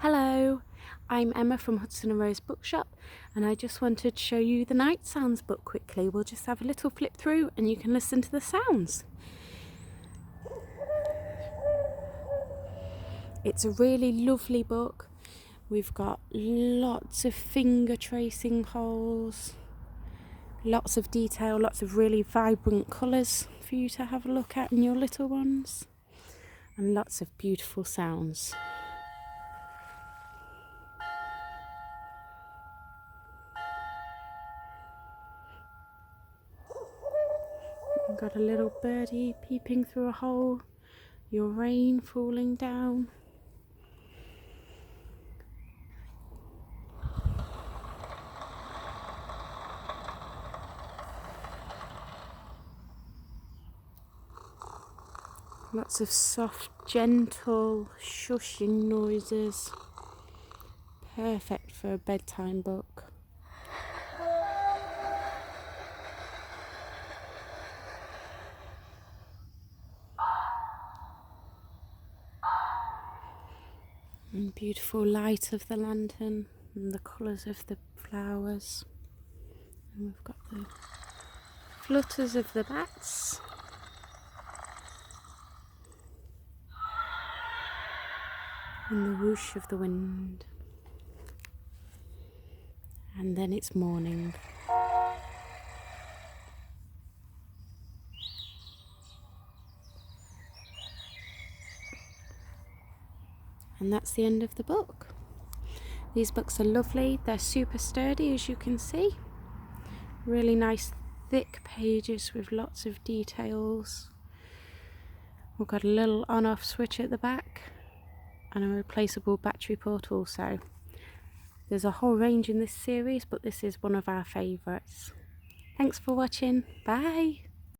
Hello, I'm Emma from Hudson and Rose Bookshop, and I just wanted to show you the Night Sounds book quickly. We'll just have a little flip through and you can listen to the sounds. It's a really lovely book. We've got lots of finger tracing holes, lots of detail, lots of really vibrant colours for you to have a look at in your little ones, and lots of beautiful sounds. You've got a little birdie peeping through a hole, your rain falling down. Lots of soft, gentle, shushing noises. Perfect for a bedtime book. And beautiful light of the lantern and the colours of the flowers. And we've got the flutters of the bats. And the whoosh of the wind. And then it's morning. And that's the end of the book. These books are lovely. They're super sturdy, as you can see. Really nice thick pages with lots of details. We've got a little on-off switch at the back and a replaceable battery port also. There's a whole range in this series, but this is one of our favourites. Thanks for watching. Bye!